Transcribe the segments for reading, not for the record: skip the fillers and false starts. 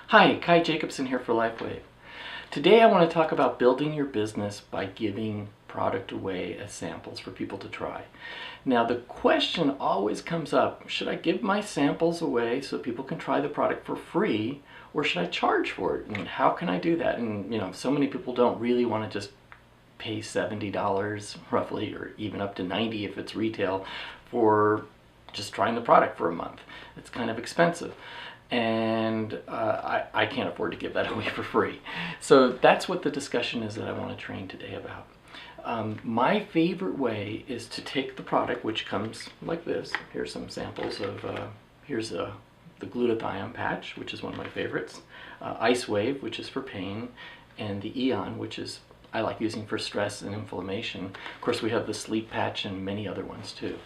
Hi, Kai Jacobson here for LifeWave. Today I want to talk about building your business by giving product away as samples for people to try. Now the question always comes up, should I give my samples away so people can try the product for free, or should I charge for it? And how can I do that? And so many people don't really want to just pay $70 roughly, or even up to $90 if it's retail, for just trying the product for a month. It's kind of expensive. And I can't afford to give that away for free. So that's what the discussion is that I want to train today about. My favorite way is to take the product, which comes like this. Here's some samples of, here's the glutathione patch, which is one of my favorites, Ice Wave, which is for pain, and the Eon, which is I like using for stress and inflammation. Of course, we have the sleep patch and many other ones too.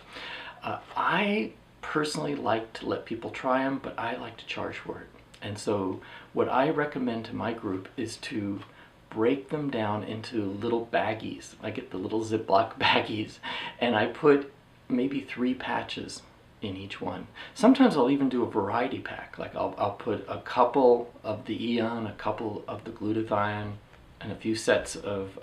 I personally like to let people try them, but I like to charge for it. And so what I recommend to my group is to break them down into little baggies. I get the little Ziploc baggies and I put maybe 3 patches in each one. Sometimes I'll even do a variety pack. Like I'll put a couple of the Eon, a couple of the glutathione, and a few sets of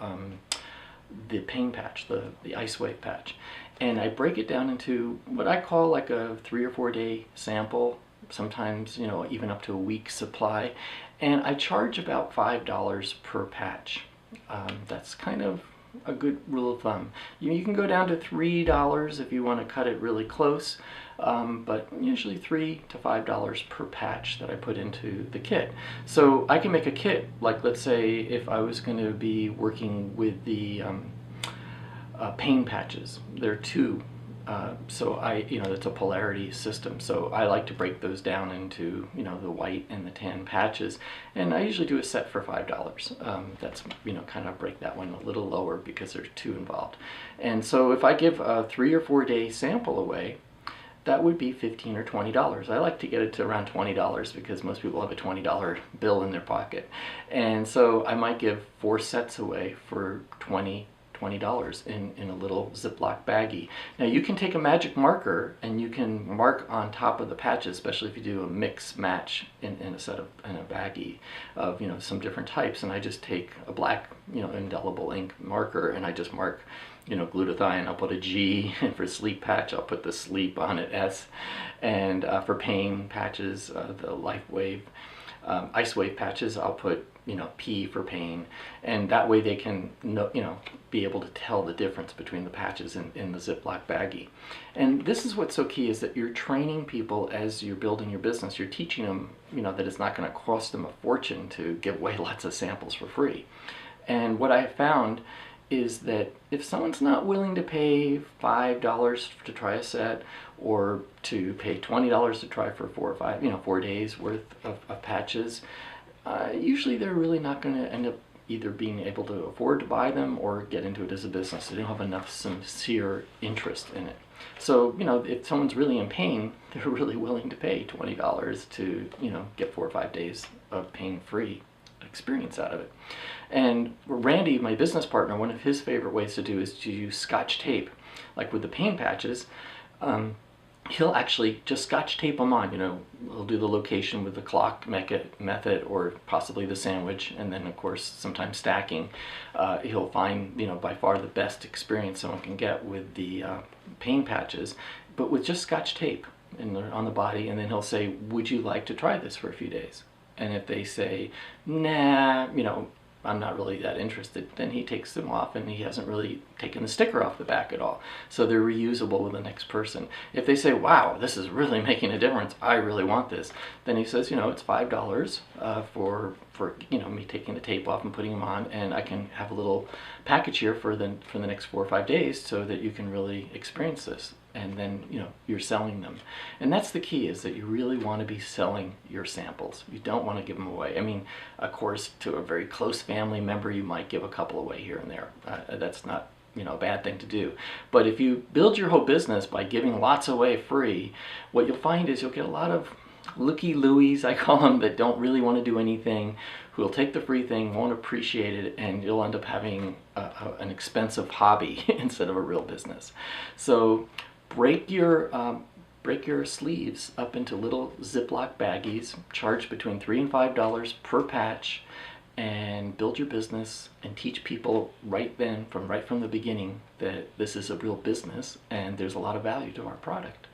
the pain patch, the Ice Wave patch. And I break it down into what I call like a 3 or 4 day sample, sometimes even up to a week's supply, and I charge about $5 per patch. That's kind of a good rule of thumb. You can go down to $3 if you want to cut it really close, but usually $3 to $5 per patch that I put into the kit. So I can make a kit, like let's say if I was going to be working with the pain patches. There are 2, so it's a polarity system. So I like to break those down into the white and the tan patches, and I usually do a set for $5. That's kind of break that one a little lower because there's 2 involved. And so if I give a 3 or 4 day sample away, that would be $15 or $20. I like to get it to around $20 because most people have a $20 bill in their pocket, and so I might give 4 sets away for $20 in a little Ziploc baggie. Now you can take a magic marker and you can mark on top of the patches, especially if you do a mix match in a baggie of some different types. And I just take a black indelible ink marker and I just mark glutathione. I'll put a G, and for sleep patch I'll put the sleep on it, S, and for pain patches, the LifeWave Ice Wave patches, I'll put P for pain, and that way they can be able to tell the difference between the patches in the Ziploc baggie. And this is what's so key, is that you're training people as you're building your business. You're teaching them that it's not going to cost them a fortune to give away lots of samples for free. And what I have found is that if someone's not willing to pay $5 to try a set, or to pay $20 to try for 4 or 5, 4 days worth of patches, usually they're really not going to end up either being able to afford to buy them or get into it as a business. They don't have enough sincere interest in it. So, if someone's really in pain, they're really willing to pay $20 to, get 4 or 5 days of pain-free experience out of it. And Randy, my business partner, one of his favorite ways to do is to use Scotch tape. Like with the pain patches, he'll actually just Scotch tape them on. He'll do the location with the clock method, or possibly the sandwich, and then of course sometimes stacking. He'll find by far the best experience someone can get with the pain patches, but with just Scotch tape on the body. And then he'll say, would you like to try this for a few days? And if they say, nah, I'm not really that interested, then he takes them off, and he hasn't really taken the sticker off the back at all. So they're reusable with the next person. If they say, wow, this is really making a difference, I really want this, then he says, it's $5 for me taking the tape off and putting them on, and I can have a little package here for the next 4 or 5 days so that you can really experience this. And then you're selling them. And that's the key, is that you really want to be selling your samples. You don't want to give them away. I mean, of course, to a very close family member you might give a couple away here and there. That's not a bad thing to do. But if you build your whole business by giving lots away free, what you'll find is you'll get a lot of looky-loos, I call them, that don't really want to do anything, who will take the free thing, won't appreciate it, and you'll end up having an expensive hobby instead of a real business. So break your break your sleeves up into little Ziploc baggies, charge between $3 and $5 per patch, and build your business and teach people right from the beginning that this is a real business and there's a lot of value to our product.